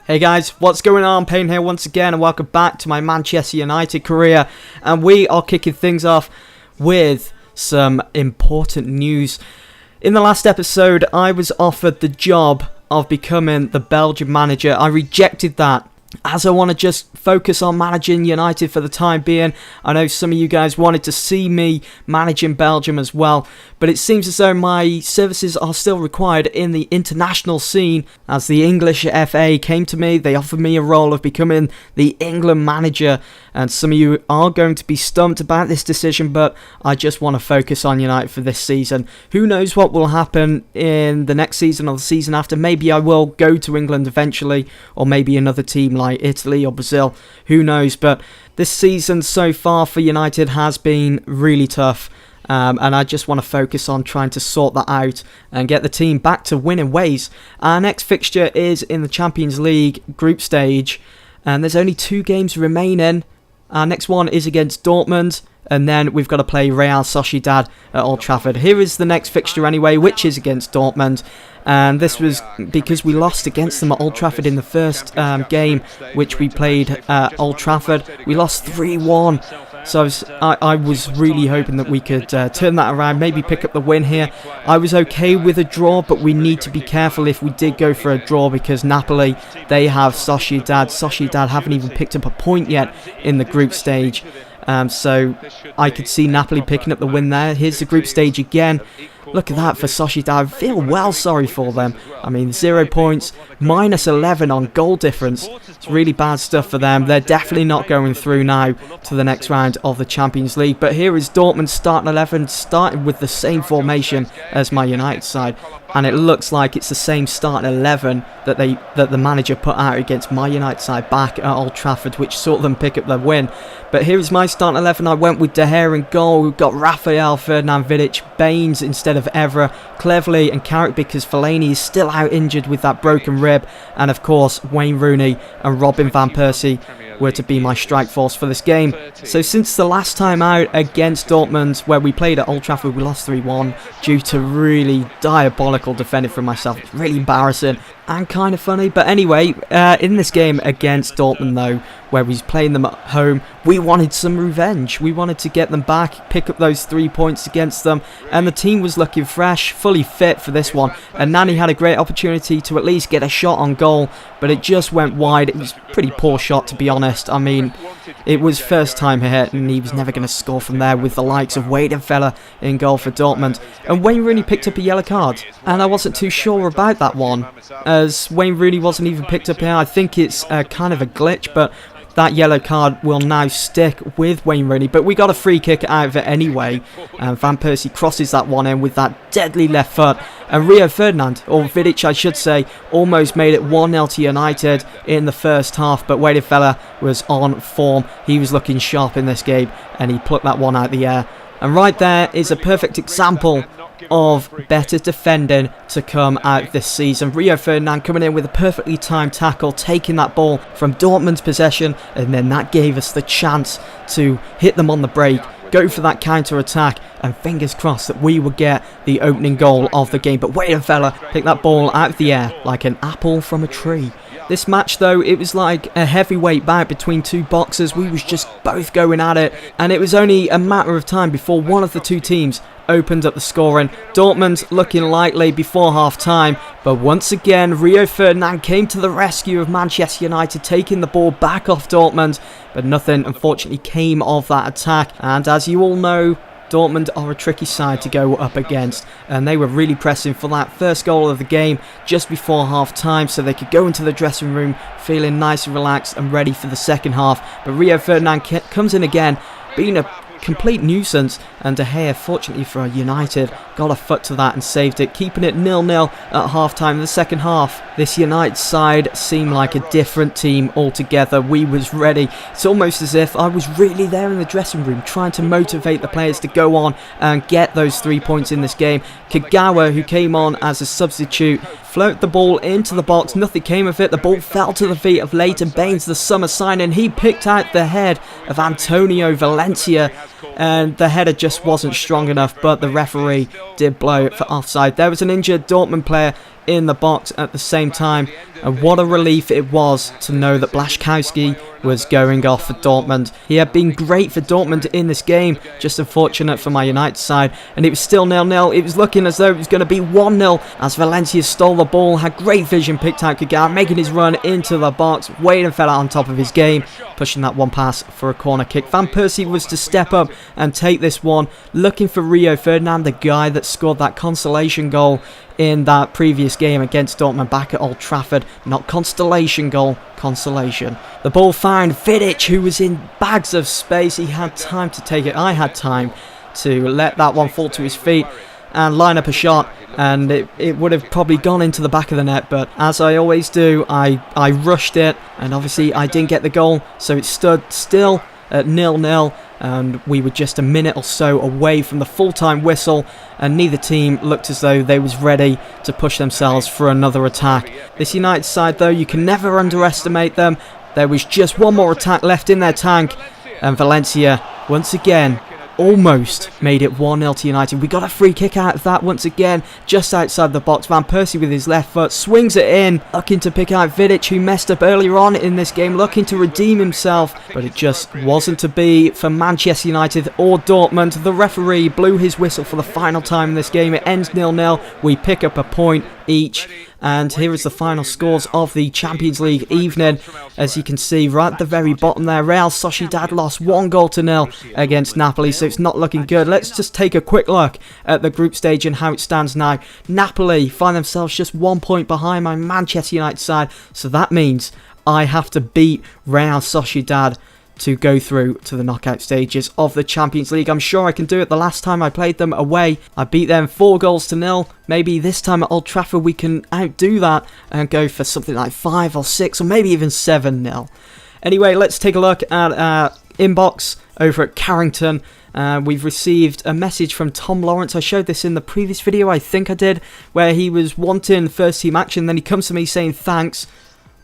Hey guys, what's going on? Payne here once again, and welcome back to my Manchester United career. And we are kicking things off with some important news. In the last episode, I was offered the job of becoming the Belgian manager. I rejected that, as I want to just focus on managing United for the time being. I know some of you guys wanted to see me managing Belgium as well, but it seems as though my services are still required in the international scene. As the English FA came to me, they offered me a role of becoming the England manager, and some of you are going to be stumped about this decision, but I just want to focus on United for this season. Who knows what will happen in the next season or the season after? Maybe I will go to England eventually, or maybe another team like Italy or Brazil, who knows. But this season so far for United has been really tough, and I just want to focus on trying to sort that out and get the team back to winning ways. Our next fixture is in the Champions League group stage, and there's only 2 games remaining. Our next one is against Dortmund, and then we've got to play Real Sociedad at Old Trafford. Here is the next fixture anyway, which is against Dortmund. And this was because we lost against them at Old Trafford in the first game, which we played at Old Trafford. We lost 3-1. So I was really hoping that we could turn that around, maybe pick up the win here. I was okay with a draw, but we need to be careful if we did go for a draw, because Napoli, they have Sociedad. Sociedad haven't even picked up a point yet in the group stage. So I could see Napoli picking up the win there. Here's the group stage again. Look at that for Sociedad. I feel well sorry for them. I mean, 0 points, minus 11 on goal difference. It's really bad stuff for them. They're definitely not going through now to the next round of the Champions League. But here is Dortmund's starting 11, starting with the same formation as my United side. And it looks like it's the same starting 11 that the manager put out against my United side back at Old Trafford, which saw them pick up their win. But here is my starting 11. I went with De Gea in goal. We've got Rafael, Ferdinand Vidic, Baines instead of Evra, Cleverley and Carrick, because Fellaini is still out injured with that broken rib. And of course, Wayne Rooney and Robin van Persie were to be my strike force for this game. So since the last time out against Dortmund, where we played at Old Trafford, we lost 3-1 due to really diabolical defending from myself. It's really embarrassing and kind of funny. But anyway, in this game against Dortmund though, where he's playing them at home, we wanted some revenge. We wanted to get them back, pick up those 3 points against them, and the team was looking fresh, fully fit for this one. And Nani had a great opportunity to at least get a shot on goal, but it just went wide. It was a pretty poor shot, to be honest. I mean, it was first time hit, and he was never going to score from there with the likes of Wade and Fella in goal for Dortmund. And Wayne Rooney picked up a yellow card, and I wasn't too sure about that one, as Wayne Rooney wasn't even picked up here. I think it's kind of a glitch, but that yellow card will now stick with Wayne Rooney. But we got a free kick out of it anyway. Van Persie crosses that one in with that deadly left foot. And Rio Ferdinand, or Vidic I should say, almost made it 1-0 to United in the first half. But Wade Fella was on form. He was looking sharp in this game, and he plucked that one out of the air. And right there is a perfect example of better defending to come out this season. Rio Ferdinand coming in with a perfectly timed tackle, taking that ball from Dortmund's possession, and then that gave us the chance to hit them on the break, go for that counter-attack, and fingers crossed that we would get the opening goal of the game. But Wade Fella picked that ball out of the air like an apple from a tree. This match though, it was like a heavyweight bout between 2 boxers. We was just both going at it, and it was only a matter of time before one of the 2 teams opened up the scoring. Dortmund looking lightly before half time, but once again Rio Ferdinand came to the rescue of Manchester United, taking the ball back off Dortmund, but nothing unfortunately came of that attack. And as you all know, Dortmund are a tricky side to go up against, and they were really pressing for that first goal of the game just before half time, so they could go into the dressing room feeling nice and relaxed and ready for the second half. But Rio Ferdinand comes in again, being a complete nuisance, and De Gea, fortunately for United, got a foot to that and saved it, keeping it 0-0 at half-time. In the second half, this United side seemed like a different team altogether. We was ready. It's almost as if I was really there in the dressing room, trying to motivate the players to go on and get those 3 points in this game. Kagawa, who came on as a substitute, floated the ball into the box. Nothing came of it. The ball fell to the feet of Leighton Baines, the summer signing. He picked out the head of Antonio Valencia, and the header just wasn't strong enough, but the referee did blow it for offside. There was an injured Dortmund player in the box at the same time, and what a relief it was to know that Błaszczykowski was going off for Dortmund. He had been great for Dortmund in this game, just unfortunate for my United side, and it was still 0-0. It was looking as though it was going to be 1-0 as Valencia stole the ball, had great vision, picked out Kagawa, making his run into the box. Wade fell out on top of his game, pushing that one pass for a corner kick. Van Persie was to step up and take this one, looking for Rio Ferdinand, the guy that scored that consolation goal in that previous game against Dortmund back at Old Trafford. Not constellation goal, consolation. The ball found Vidic, who was in bags of space. He had time to take it. I had time to let that one fall to his feet and line up a shot, and it would have probably gone into the back of the net, but as I always do, I rushed it, and obviously I didn't get the goal, so it stood still at 0-0, and we were just a minute or so away from the full-time whistle, and neither team looked as though they was ready to push themselves for another attack. This United side, though, you can never underestimate them. There was just one more attack left in their tank, and Valencia, once again, almost made it 1-0 to United. We got a free kick out of that once again, just outside the box. Van Persie with his left foot swings it in, looking to pick out Vidic, who messed up earlier on in this game, looking to redeem himself, but it just wasn't to be for Manchester United or Dortmund. The referee blew his whistle for the final time in this game. It ends 0-0. We pick up a point each, and here is the final scores of the Champions League evening. As you can see right at the very bottom there, Real Sociedad lost 1-0 against Napoli, so it's not looking good. Let's just take a quick look at the group stage and how it stands now. Napoli find themselves just 1 point behind my Manchester United side, so that means I have to beat Real Sociedad to go through to the knockout stages of the Champions League. I'm sure I can do it. The last time I played them away, I beat them 4-0. Maybe this time at Old Trafford we can outdo that and go for something like 5 or 6 or maybe even 7-0. Anyway, let's take a look at our inbox over at Carrington. We've received a message from Tom Lawrence. I showed this in the previous video, I think I did, where he was wanting first team action. Then he comes to me saying thanks.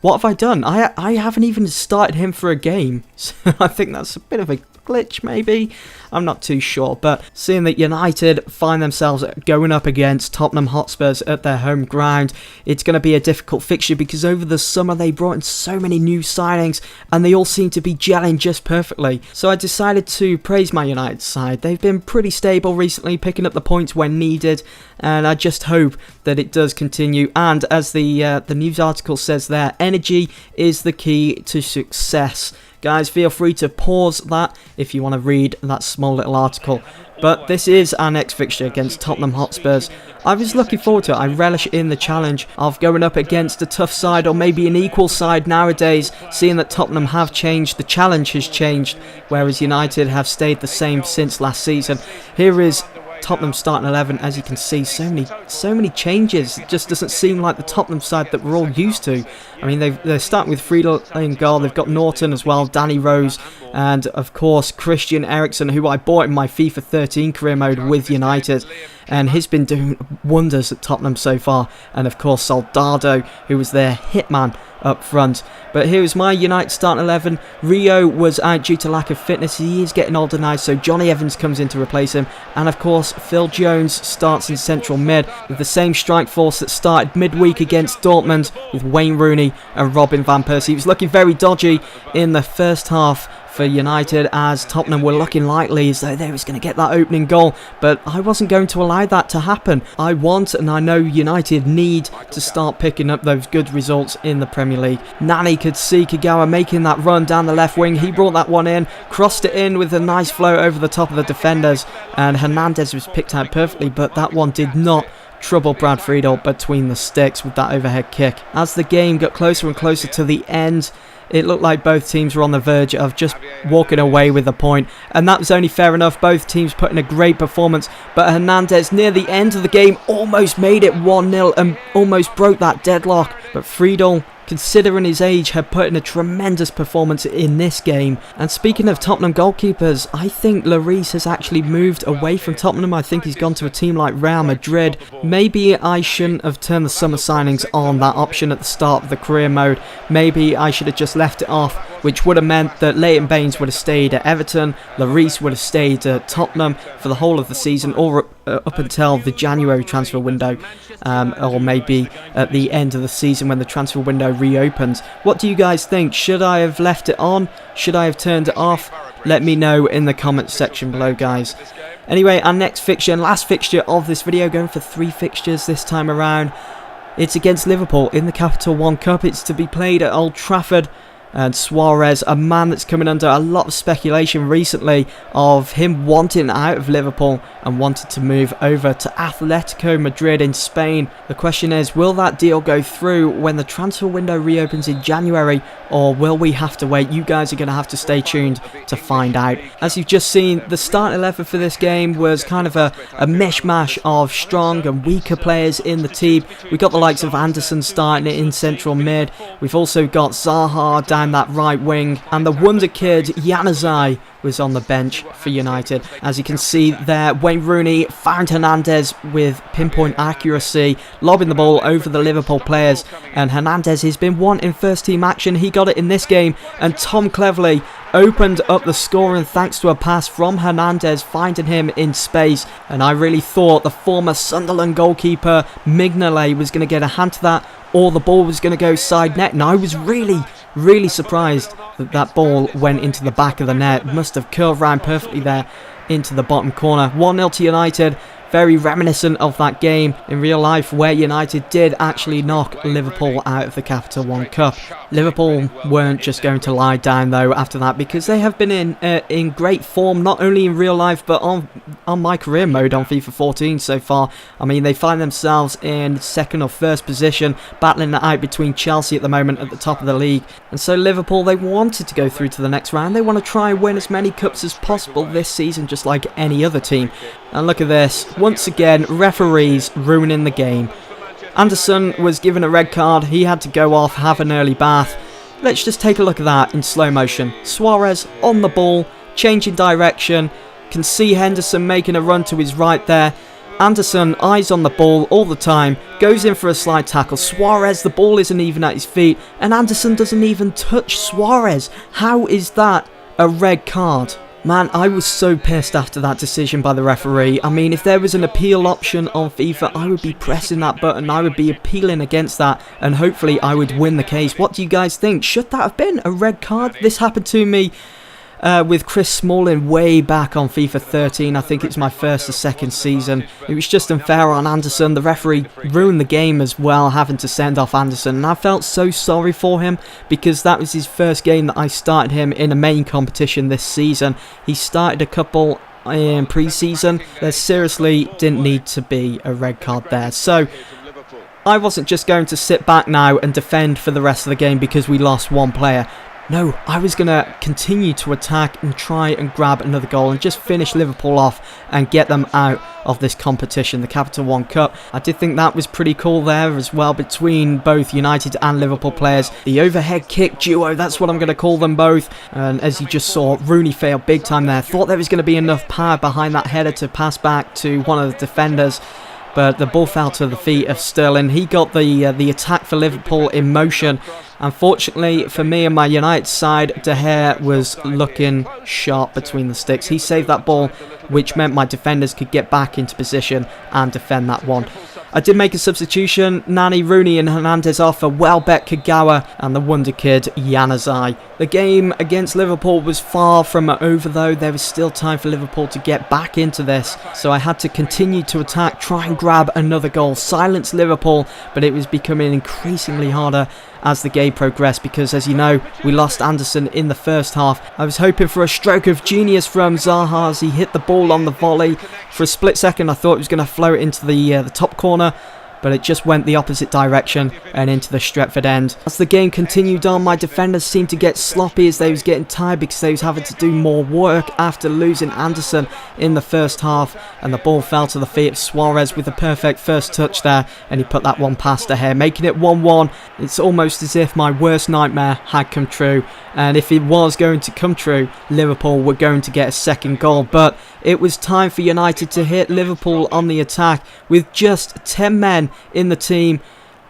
What have I done? I haven't even started him for a game, so I think that's a bit of a glitch maybe. I'm not too sure, but seeing that United find themselves going up against Tottenham Hotspurs at their home ground, it's going to be a difficult fixture because over the summer they brought in so many new signings and they all seem to be gelling just perfectly. So I decided to praise my United side. They've been pretty stable recently, picking up the points when needed, and I just hope that it does continue. And as the news article says there, energy is the key to success. Guys, feel free to pause that if you want to read that small little article. But this is our next fixture against Tottenham Hotspurs. I was looking forward to it. I relish in the challenge of going up against a tough side or maybe an equal side nowadays, seeing that Tottenham have changed, the challenge has changed, whereas United have stayed the same since last season. Here is Tottenham starting 11. As you can see, so many changes. It just doesn't seem like the Tottenham side that we're all used to. I mean, they're starting with Friedel in goal. They've got Norton as well, Danny Rose, and of course Christian Eriksen, who I bought in my FIFA 13 career mode with United, and he's been doing wonders at Tottenham so far. And of course Soldado, who was their hitman up front. But here's my United starting 11. Rio was out due to lack of fitness. He is getting older now, so Johnny Evans comes in to replace him. And of course Phil Jones starts in central mid with the same strike force that started midweek against Dortmund, with Wayne Rooney and Robin van Persie. He was looking very dodgy in the first half for United, as Tottenham were looking likely as though they was going to get that opening goal, but I wasn't going to allow that to happen. I want, and I know United need, to start picking up those good results in the Premier League. Nani could see Kagawa making that run down the left wing. He brought that one in, crossed it in with a nice flow over the top of the defenders, and Hernandez was picked out perfectly, but that one did not trouble Brad Friedel between the sticks with that overhead kick. As the game got closer and closer to the end, it looked like both teams were on the verge of just walking away with a point, and that was only fair enough. Both teams put in a great performance, but Hernandez near the end of the game almost made it 1-0 and almost broke that deadlock. But Friedel, considering his age, had put in a tremendous performance in this game. And speaking of Tottenham goalkeepers, I think Lloris has actually moved away from Tottenham. I think he's gone to a team like Real Madrid. Maybe I shouldn't have turned the summer signings on that option at the start of the career mode. Maybe I should have just left it off which would have meant that Leighton Baines would have stayed at Everton, Lloris would have stayed at Tottenham for the whole of the season, or up until the January transfer window, or maybe at the end of the season when the transfer window reopens. What do you guys think? Should I have left it on? Should I have turned it off? Let me know in the comments section below, guys. Anyway, our next fixture and last fixture of this video, going for 3 fixtures this time around. It's against Liverpool in the Capital One Cup. It's to be played at Old Trafford. And Suarez, a man that's coming under a lot of speculation recently of him wanting out of Liverpool and wanting to move over to Atletico Madrid in Spain. The question is, will that deal go through when the transfer window reopens in January, or will we have to wait? You guys are going to have to stay tuned to find out. As you've just seen, the starting 11 for this game was kind of a mishmash of strong and weaker players in the team. We got the likes of Anderson starting it in central mid. We've also got Zaha down that right wing, and the wonder kid Januzaj was on the bench for United. As you can see there, Wayne Rooney found Hernandez with pinpoint accuracy, lobbing the ball over the Liverpool players, and Hernandez has been wanting first team action. He got it in this game, and Tom Cleverley opened up the scoring thanks to a pass from Hernandez, finding him in space. And I really thought the former Sunderland goalkeeper Mignolet was going to get a hand to that, or the ball was going to go side net, and I was really surprised that that ball went into the back of the net. It must have curled round perfectly there into the bottom corner. 1-0 to United. Very reminiscent of that game in real life where United did actually knock Liverpool out of the Capital One Cup. Liverpool weren't just going to lie down though after that, because they have been in great form, not only in real life but on my career mode on FIFA 14 so far. I mean, they find themselves in second or first position, battling it out between Chelsea at the moment at the top of the league. And so Liverpool, they wanted to go through to the next round. They want to try and win as many cups as possible this season, just like any other team. And look at this. Once again, referees ruining the game. Anderson was given a red card. He had to go off, have an early bath. Let's just take a look at that in slow motion. Suarez on the ball, changing direction. Can see Henderson making a run to his right there. Anderson, eyes on the ball all the time, goes in for a slide tackle. Suarez, the ball isn't even at his feet, and Anderson doesn't even touch Suarez. How is that a red card? Man, I was so pissed after that decision by the referee. I mean, if there was an appeal option on FIFA, I would be pressing that button. I would be appealing against that, and hopefully I would win the case. What do you guys think? Should that have been a red card? This happened to me with Chris Smalling way back on FIFA 13. I think it's my first or second season. It was just unfair on Anderson. The referee ruined the game as well, having to send off Anderson, and I felt so sorry for him because that was his first game that I started him in a main competition this season. He started a couple in pre-season. There seriously didn't need to be a red card there. So I wasn't just going to sit back now and defend for the rest of the game because we lost one player. No, I was going to continue to attack and try and grab another goal and just finish Liverpool off and get them out of this competition, the Capital One Cup. I did think that was pretty cool there as well between both United and Liverpool players. The overhead kick duo, that's what I'm going to call them both. And as you just saw, Rooney failed big time there. Thought there was going to be enough power behind that header to pass back to one of the defenders, but the ball fell to the feet of Sterling. He got the attack for Liverpool in motion. Unfortunately for me and my United side, De Gea was looking sharp between the sticks. He saved that ball, which meant my defenders could get back into position and defend that one. I did make a substitution. Nani, Rooney and Hernandez off for Welbeck, Kagawa and the wonder kid Januzaj. The game against Liverpool was far from over though. There was still time for Liverpool to get back into this. So I had to continue to attack, try and grab another goal, silence Liverpool, but it was becoming increasingly harder as the game progressed because, as you know, we lost Anderson in the first half. I was hoping for a stroke of genius from Zaha as he hit the ball on the volley. For a split second I thought it was going to float into the top corner, but it just went the opposite direction and into the Stretford end. As the game continued on, my defenders seemed to get sloppy as they was getting tired because they was having to do more work after losing Anderson in the first half, and the ball fell to the feet of Suarez with a perfect first touch there, and he put that one past De Gea, making it 1-1. It's almost as if my worst nightmare had come true, and if it was going to come true, Liverpool were going to get a second goal, but it was time for United to hit Liverpool on the attack with just 10 men in the team.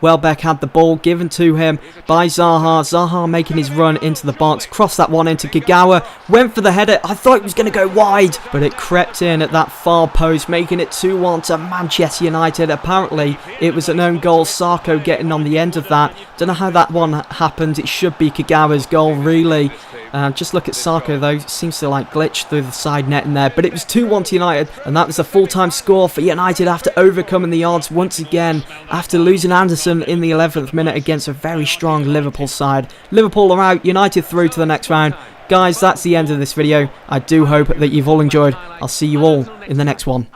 Welbeck had the ball given to him by Zaha. Zaha making his run into the box, crossed that one into Kagawa, went for the header. I thought it was going to go wide, but it crept in at that far post, making it 2-1 to Manchester United. Apparently, it was an own goal. Sarko getting on the end of that. Don't know how that one happened. It should be Kagawa's goal, really. Just look at Sarko though, seems to like glitch through the side net in there, but it was 2-1 to United, and that was a full-time score for United after overcoming the odds once again, after losing Anderson in the 11th minute against a very strong Liverpool side. Liverpool are out, United through to the next round. Guys, that's the end of this video. I do hope that you've all enjoyed. I'll see you all in the next one.